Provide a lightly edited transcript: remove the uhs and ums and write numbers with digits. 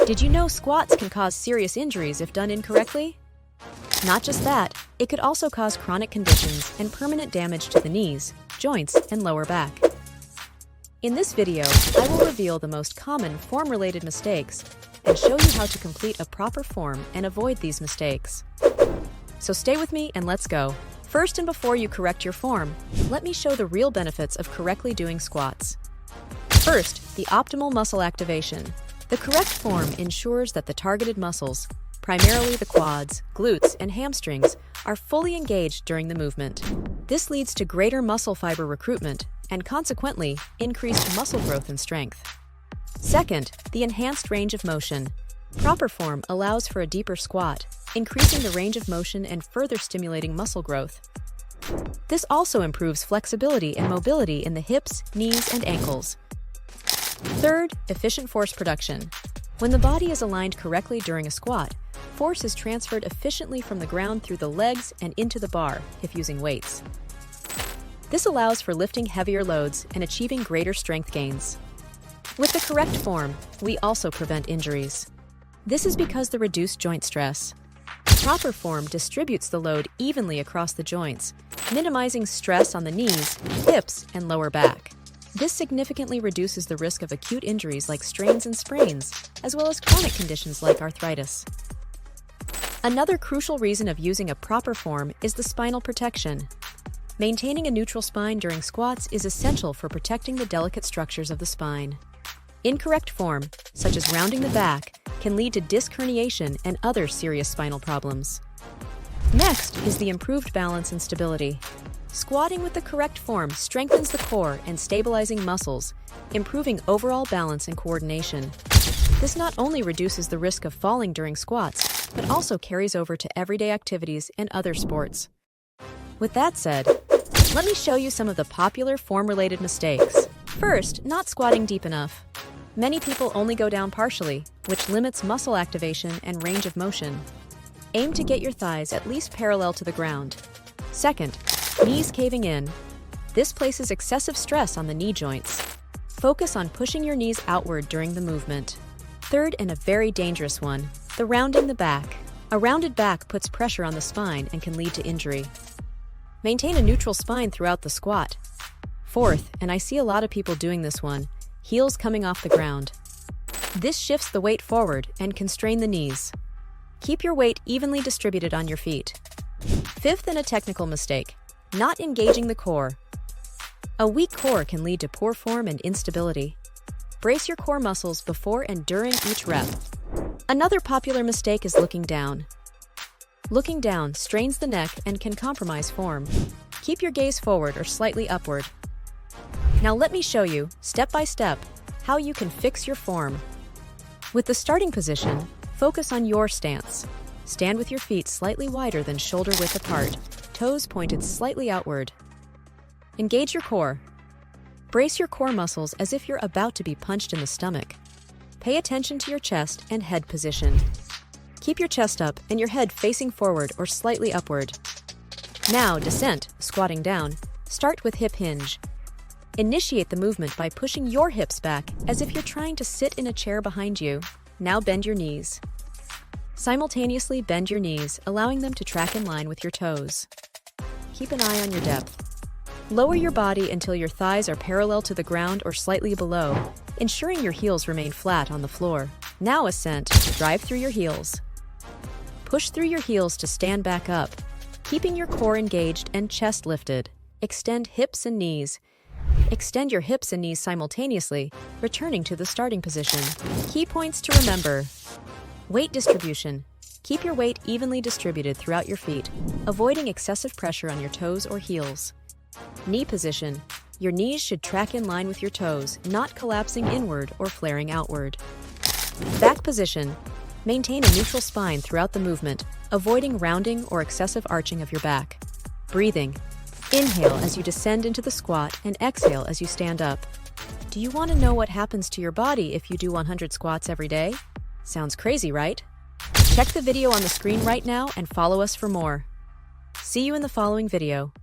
Did you know squats can cause serious injuries if done incorrectly? Not just that, it could also cause chronic conditions and permanent damage to the knees, joints, and lower back. In this video, I will reveal the most common form-related mistakes and show you how to complete a proper form and avoid these mistakes. So stay with me and let's go. First, and before you correct your form, let me show the real benefits of correctly doing squats. First, the optimal muscle activation. The correct form ensures that the targeted muscles, primarily the quads, glutes, and hamstrings, are fully engaged during the movement. This leads to greater muscle fiber recruitment and, consequently, increased muscle growth and strength. Second, the enhanced range of motion. Proper form allows for a deeper squat, increasing the range of motion and further stimulating muscle growth. This also improves flexibility and mobility in the hips, knees, and ankles. Third, efficient force production. When the body is aligned correctly during a squat, force is transferred efficiently from the ground through the legs and into the bar, if using weights. This allows for lifting heavier loads and achieving greater strength gains. With the correct form, we also prevent injuries. This is because the reduced joint stress. Proper form distributes the load evenly across the joints, minimizing stress on the knees, hips, and lower back. This significantly reduces the risk of acute injuries like strains and sprains, as well as chronic conditions like arthritis. Another crucial reason of using a proper form is the spinal protection. Maintaining a neutral spine during squats is essential for protecting the delicate structures of the spine. Incorrect form, such as rounding the back, can lead to disc herniation and other serious spinal problems. Next is the improved balance and stability. Squatting with the correct form strengthens the core and stabilizing muscles, improving overall balance and coordination. This not only reduces the risk of falling during squats, but also carries over to everyday activities and other sports. With that said, let me show you some of the popular form-related mistakes. First, not squatting deep enough. Many people only go down partially, which limits muscle activation and range of motion. Aim to get your thighs at least parallel to the ground. Second, knees caving in. This places excessive stress on the knee joints. Focus on pushing your knees outward during the movement. Third, and a very dangerous one, the rounding the back. A rounded back puts pressure on the spine and can lead to injury. Maintain a neutral spine throughout the squat. Fourth, and I see a lot of people doing this one, heels coming off the ground. This shifts the weight forward and can strain the knees. Keep your weight evenly distributed on your feet. Fifth, and a technical mistake, not engaging the core. A weak core can lead to poor form and instability. Brace your core muscles before and during each rep. Another popular mistake is looking down. Looking down strains the neck and can compromise form. Keep your gaze forward or slightly upward. Now let me show you, step by step, how you can fix your form. With the starting position, focus on your stance. Stand with your feet slightly wider than shoulder width apart, toes pointed slightly outward. Engage your core. Brace your core muscles as if you're about to be punched in the stomach. Pay attention to your chest and head position. Keep your chest up and your head facing forward or slightly upward. Now, descent, squatting down. Start with hip hinge. Initiate the movement by pushing your hips back as if you're trying to sit in a chair behind you. Now bend your knees. Simultaneously bend your knees, allowing them to track in line with your toes. Keep an eye on your depth. Lower your body until your thighs are parallel to the ground or slightly below, ensuring your heels remain flat on the floor. Now ascent, drive through your heels. Push through your heels to stand back up, keeping your core engaged and chest lifted. Extend hips and knees. Extend your hips and knees simultaneously, returning to the starting position. Key points to remember. Weight distribution. Keep your weight evenly distributed throughout your feet, avoiding excessive pressure on your toes or heels. Knee position. Your knees should track in line with your toes, not collapsing inward or flaring outward. Back position. Maintain a neutral spine throughout the movement, avoiding rounding or excessive arching of your back. Breathing. Inhale as you descend into the squat and exhale as you stand up. Do you want to know what happens to your body if you do 100 squats every day? Sounds crazy, right? Check the video on the screen right now and follow us for more. See you in the following video.